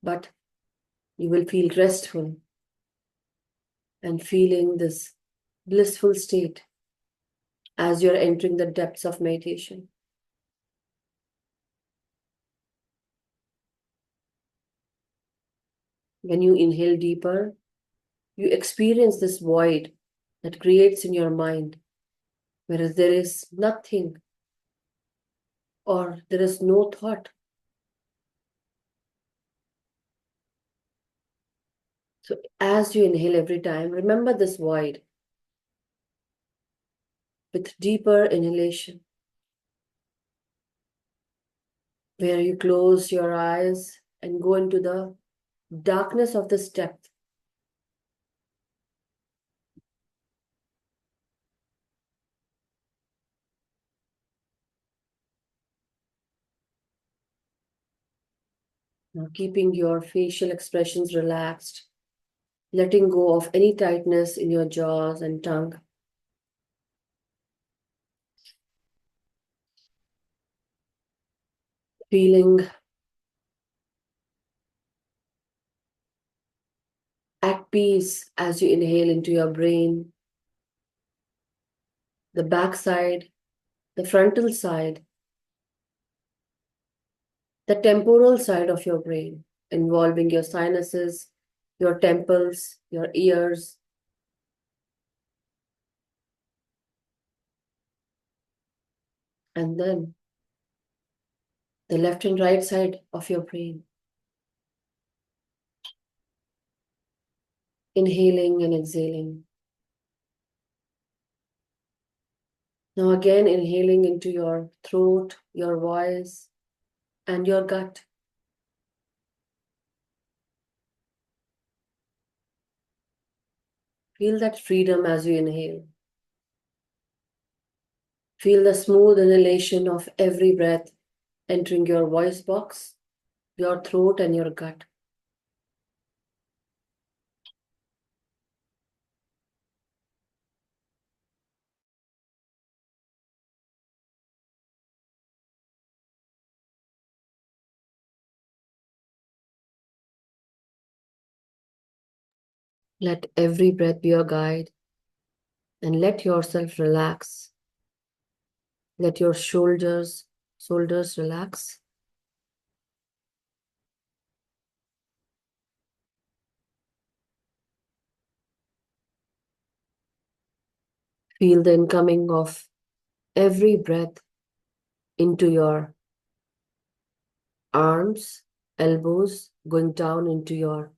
but you will feel restful and feeling this blissful state as you're entering the depths of meditation. When you inhale deeper, you experience this void that creates in your mind, whereas there is nothing or there is no thought. So as you inhale every time, remember this void with deeper inhalation, where you close your eyes and go into the darkness of this depth. Now keeping your facial expressions relaxed, letting go of any tightness in your jaws and tongue. Feeling at peace as you inhale into your brain, the back side, the frontal side, the temporal side of your brain, involving your sinuses, your temples, your ears. And then the left and right side of your brain, inhaling and exhaling. Now again, inhaling into your throat, your voice, and your gut. Feel that freedom as you inhale. Feel the smooth inhalation of every breath entering your voice box, your throat, and your gut. Let every breath be your guide and let yourself relax. Let your shoulders relax. Feel the incoming of every breath into your arms, elbows, going down into your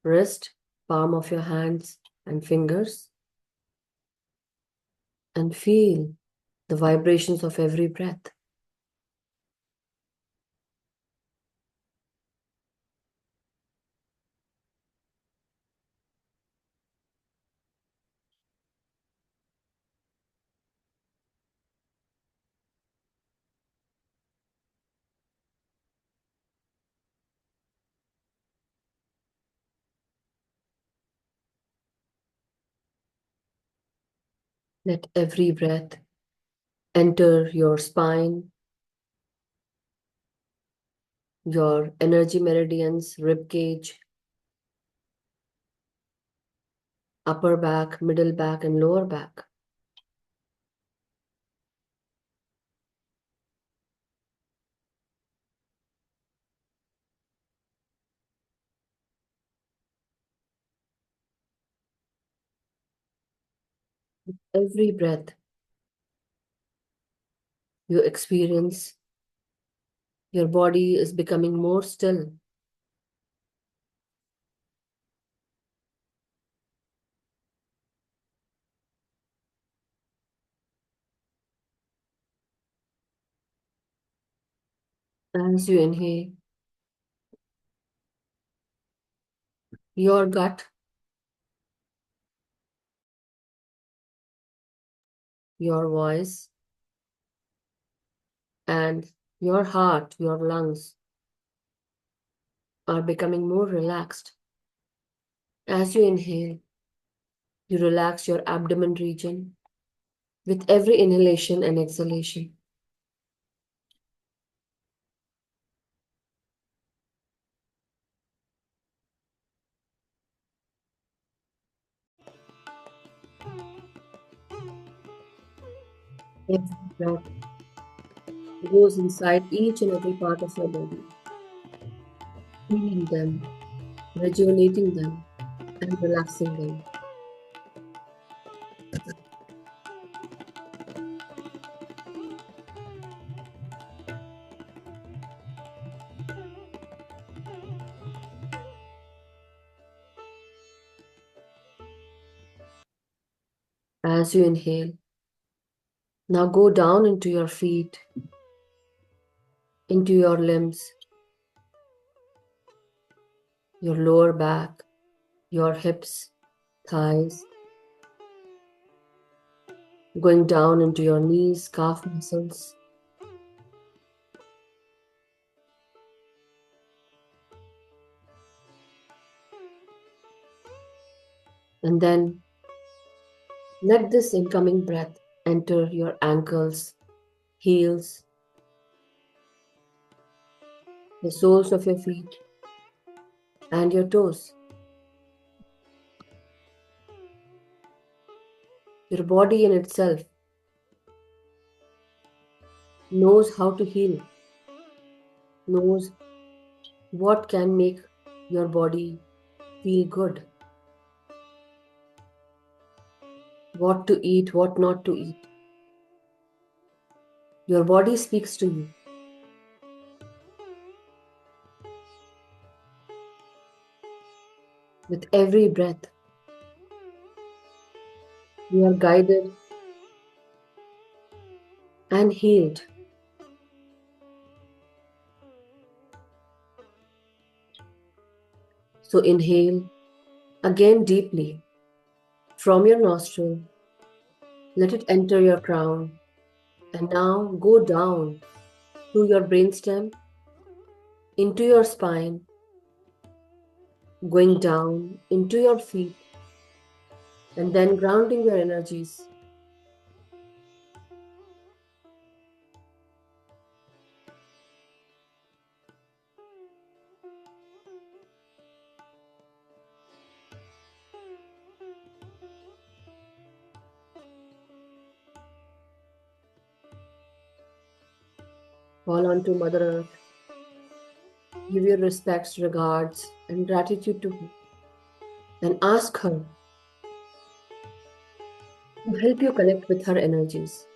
wrist, palm of your hands and fingers, and feel the vibrations of every breath. Let every breath enter your spine, your energy meridians, rib cage, upper back, middle back, and lower back. Every breath you experience, your body is becoming more still. As you inhale, your gut, your voice, and your heart, your lungs are becoming more relaxed. As you inhale, you relax your abdomen region with every inhalation and exhalation. Every breath goes inside each and every part of your body, healing them, rejuvenating them, and relaxing them. As you inhale, now go down into your feet, into your limbs, your lower back, your hips, thighs, going down into your knees, calf muscles, and then let this incoming breath enter your ankles, heels, the soles of your feet, and your toes. Your body in itself knows how to heal, knows what can make your body feel good, what to eat, what not to eat. Your body speaks to you. With every breath, you are guided and healed. So inhale again deeply from your nostril. Let it enter your crown. And now go down through your brainstem into your spine, going down into your feet, and then grounding your energies. Call on to Mother Earth. Give your respects, regards, and gratitude to her. And ask her to help you connect with her energies.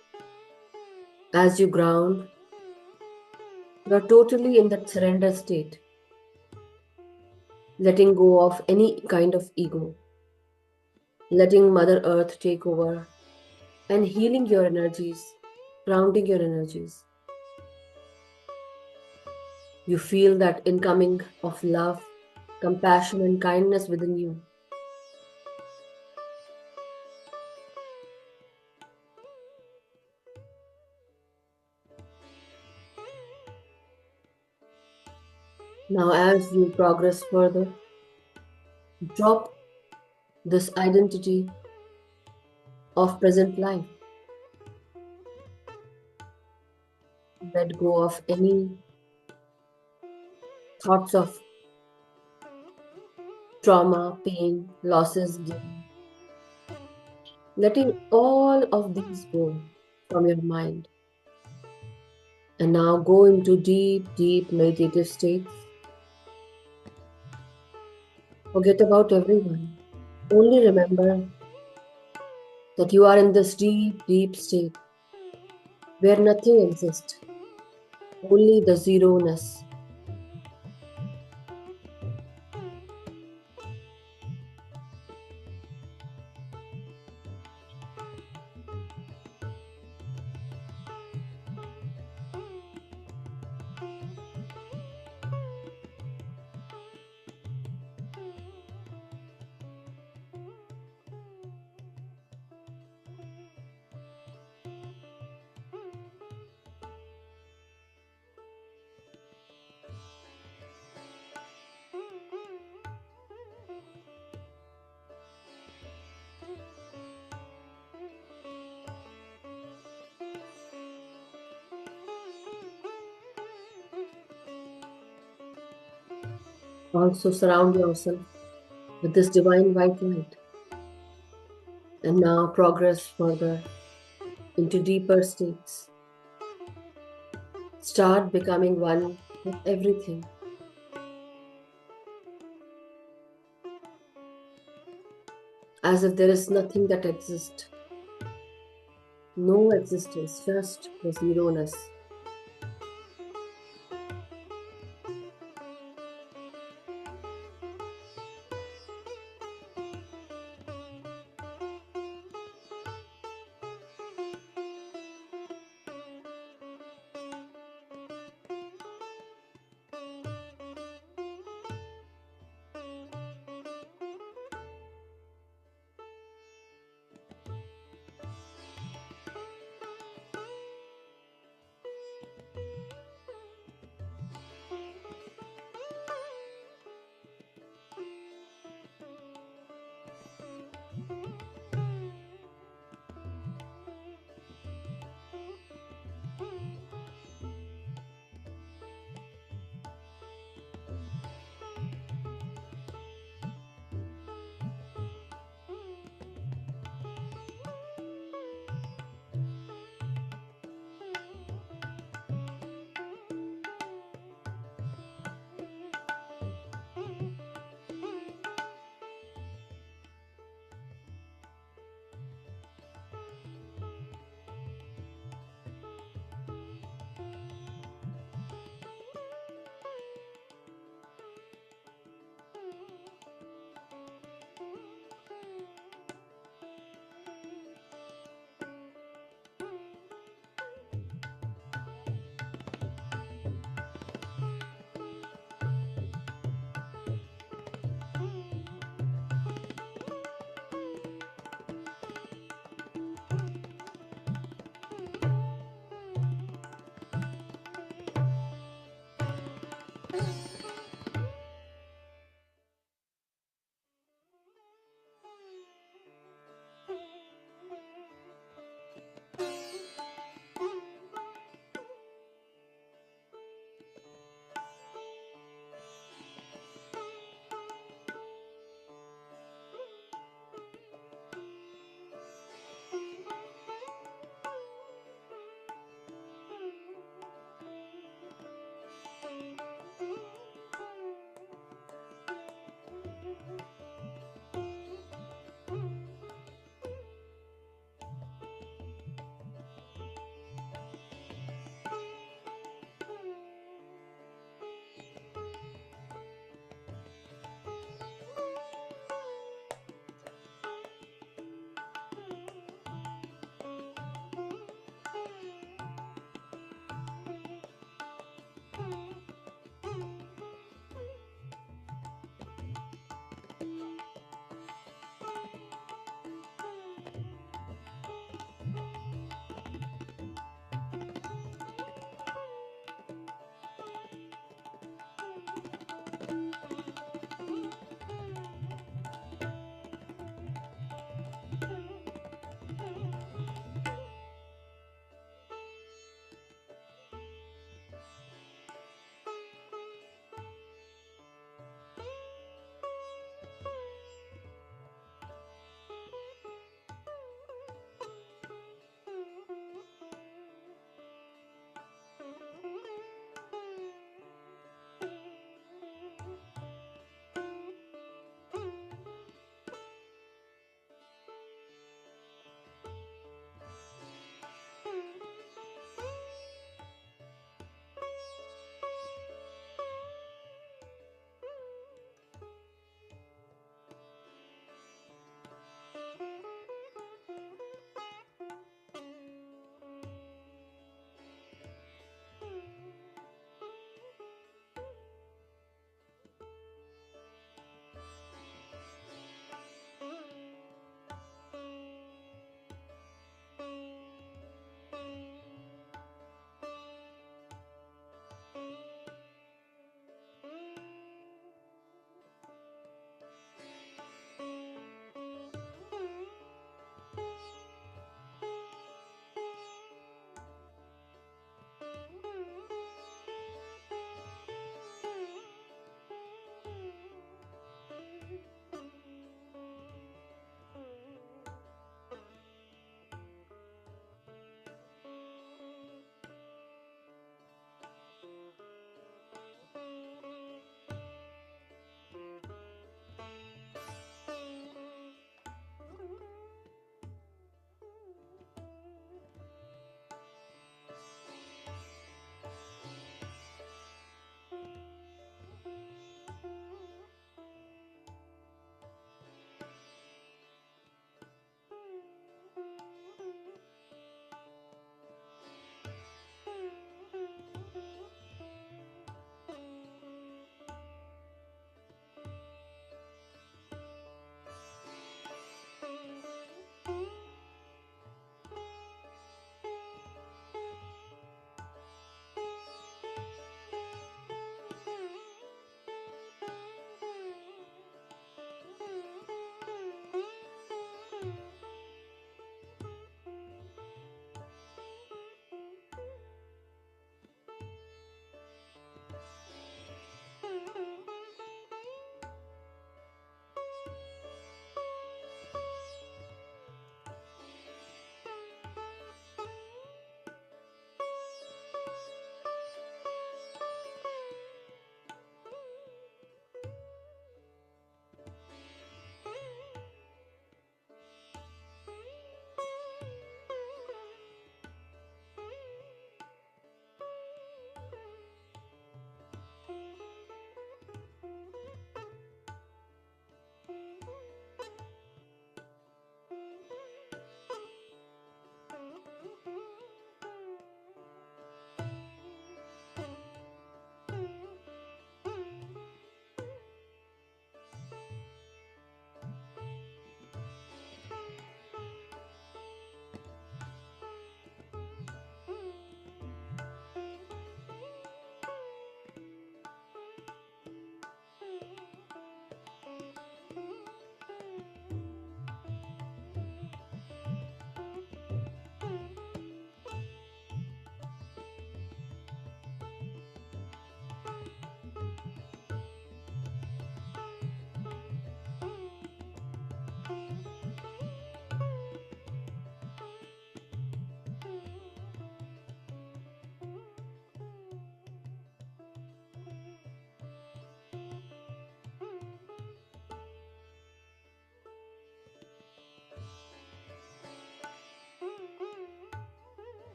As you ground, you are totally in that surrender state, letting go of any kind of ego, letting Mother Earth take over, and healing your energies, grounding your energies. You feel that incoming of love, compassion, and kindness within you. Now, as you progress further, drop this identity of present life. Let go of any thoughts of trauma, pain, losses, guilt. Letting all of these go from your mind. And now go into deep, deep meditative states. Forget about everyone. Only remember that you are in this deep, deep state where nothing exists, only the zero-ness. Also surround yourself with this divine white light. And now progress further into deeper states. Start becoming one with everything. As if there is nothing that exists. No existence, just the zero-ness.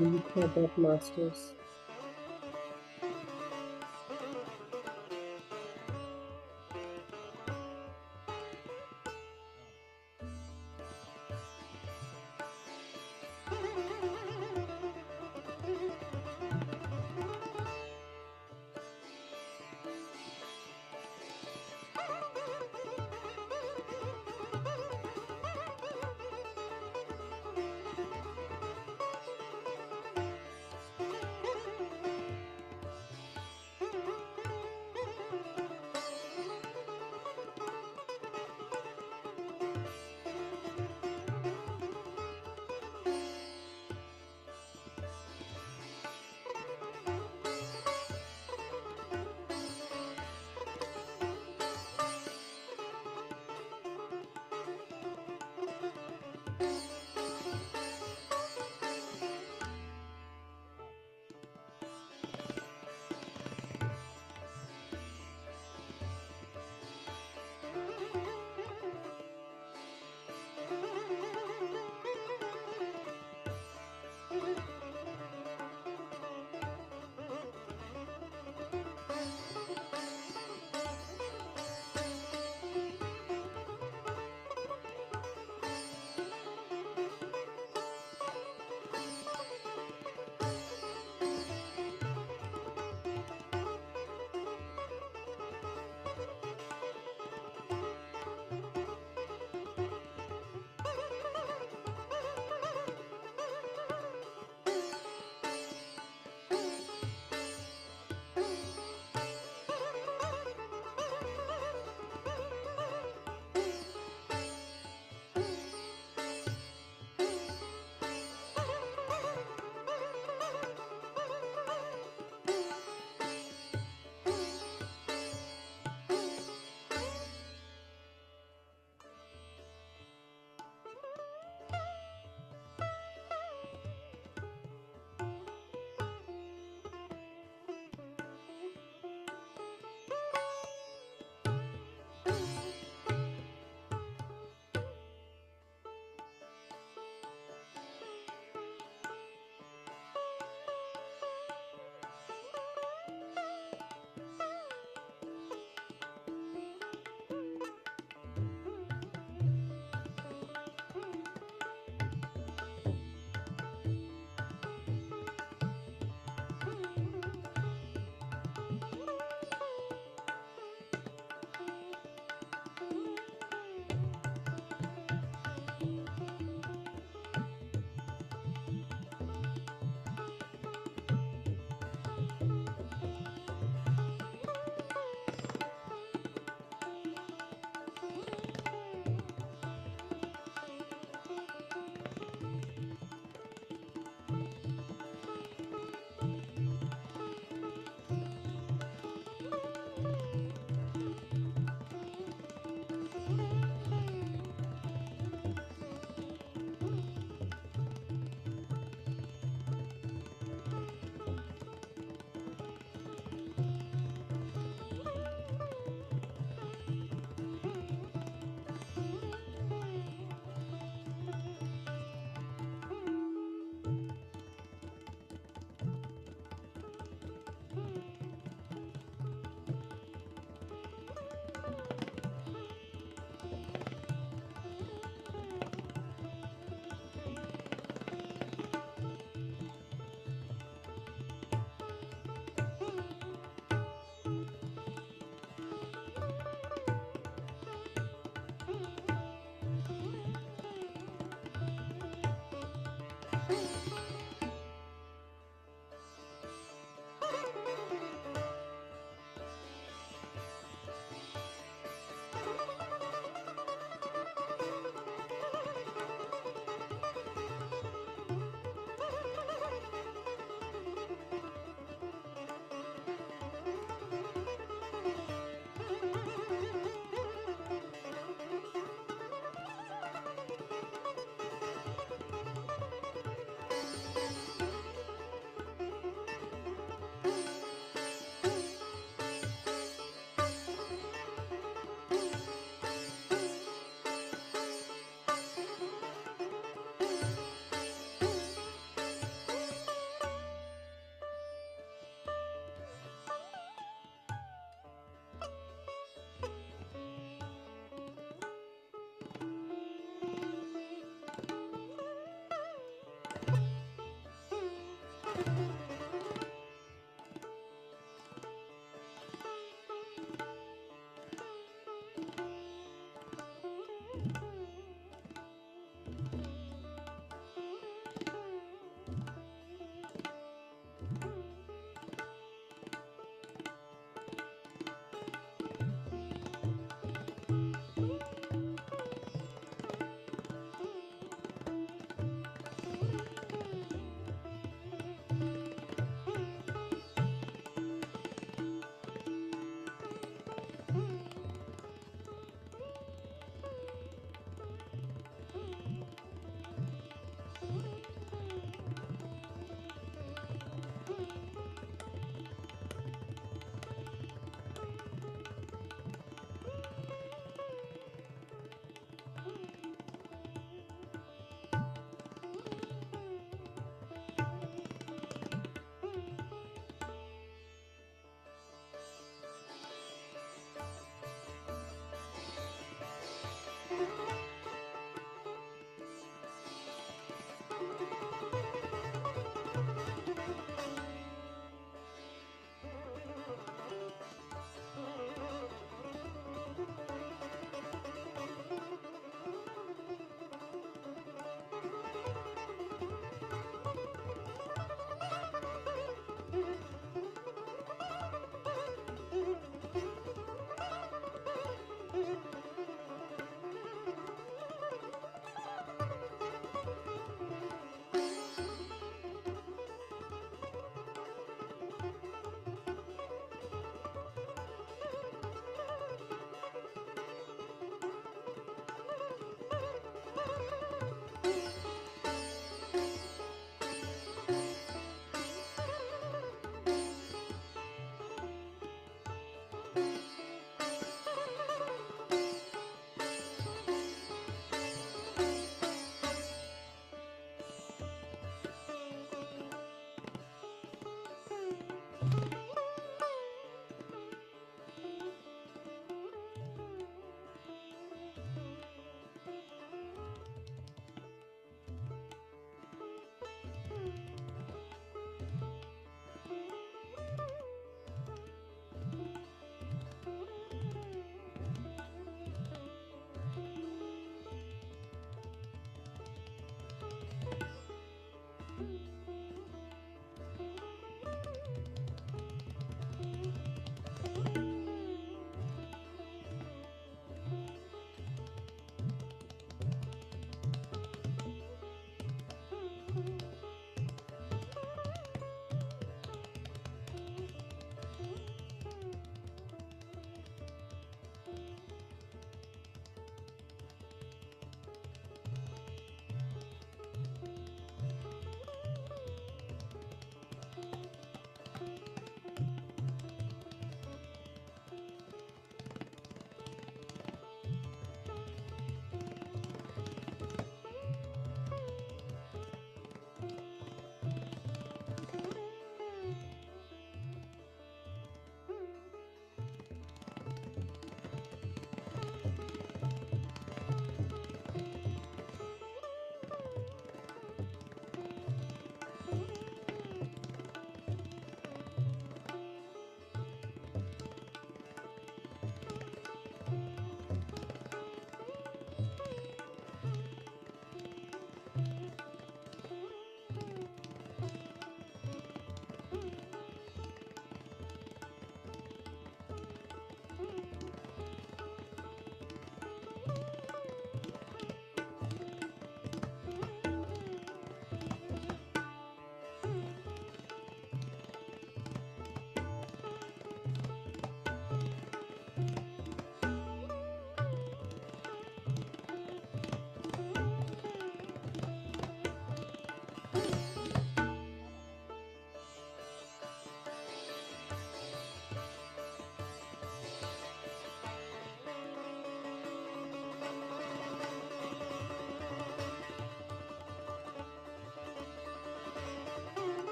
We said that, masters.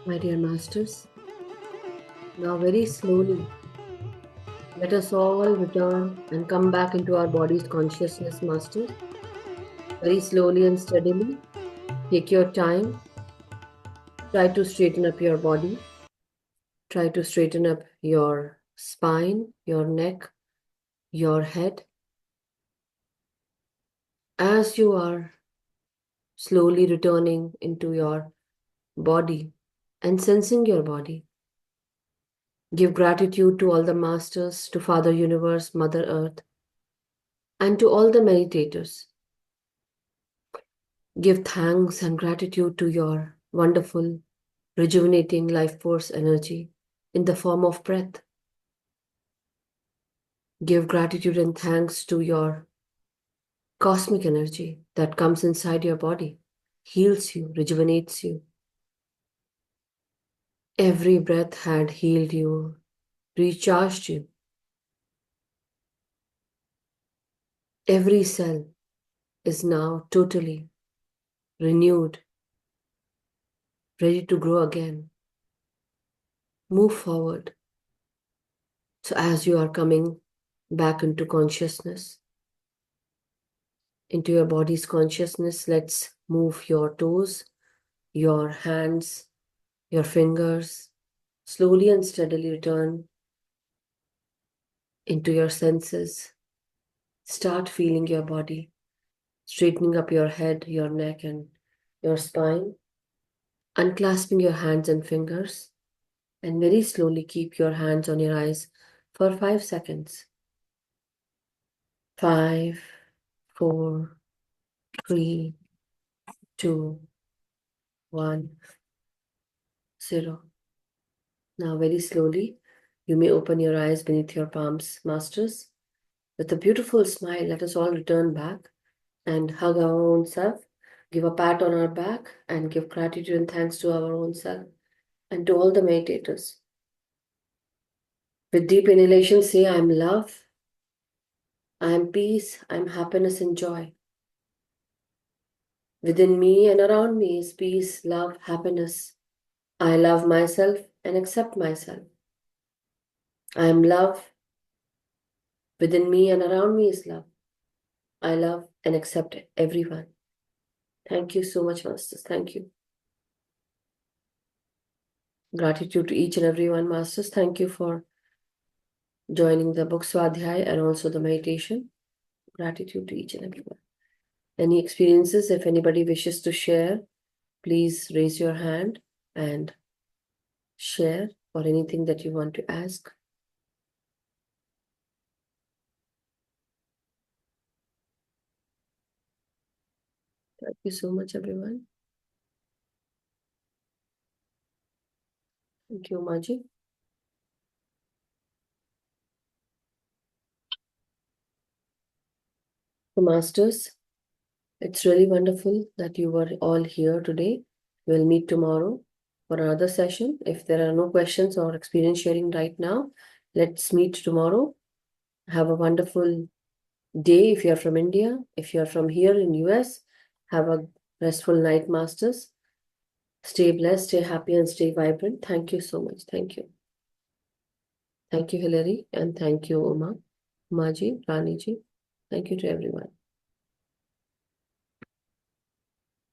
My dear masters, now very slowly, let us all return and come back into our body's consciousness, masters. Very slowly and steadily. Take your time. Try to straighten up your body. Try to straighten up your spine, your neck, your head. As you are slowly returning into your body and sensing your body, give gratitude to all the masters, to Father Universe, Mother Earth, and to all the meditators. Give thanks and gratitude to your wonderful, rejuvenating life force energy in the form of breath. Give gratitude and thanks to your cosmic energy that comes inside your body, heals you, rejuvenates you. Every breath had healed you, recharged you. Every cell is now totally renewed, ready to grow again. Move forward. So, as you are coming back into consciousness, into your body's consciousness, let's move your toes, your hands, your fingers. Slowly and steadily return into your senses. Start feeling your body, straightening up your head, your neck, and your spine. Unclasping your hands and fingers, and very slowly keep your hands on your eyes for 5 seconds. 5, 4, 3, 2, 1, 0. Now, very slowly, you may open your eyes beneath your palms, masters. With a beautiful smile, let us all return back and hug our own self, give a pat on our back, and give gratitude and thanks to our own self and to all the meditators. With deep inhalation, say, I am love, I am peace, I am happiness and joy. Within me and around me is peace, love, happiness. I love myself and accept myself. I am love. Within me and around me is love. I love and accept everyone. Thank you so much, Masters. Thank you. Gratitude to each and everyone, Masters. Thank you for joining the book Swadhyay and also the meditation. Gratitude to each and everyone. Any experiences, if anybody wishes to share, please raise your hand and share, or anything that you want to ask. Thank you so much, everyone. Thank you, Maji. So, Masters, it's really wonderful that you were all here today. We'll meet tomorrow for another session. If there are no questions or experience sharing right now, let's meet tomorrow. Have a wonderful day if you're from India. If you're from here in US, have a restful night, Masters. Stay blessed, stay happy, and stay vibrant. Thank you so much. Thank you. Thank you, Hilary, and thank you, Uma, Maji, Rani ji. Thank you to everyone.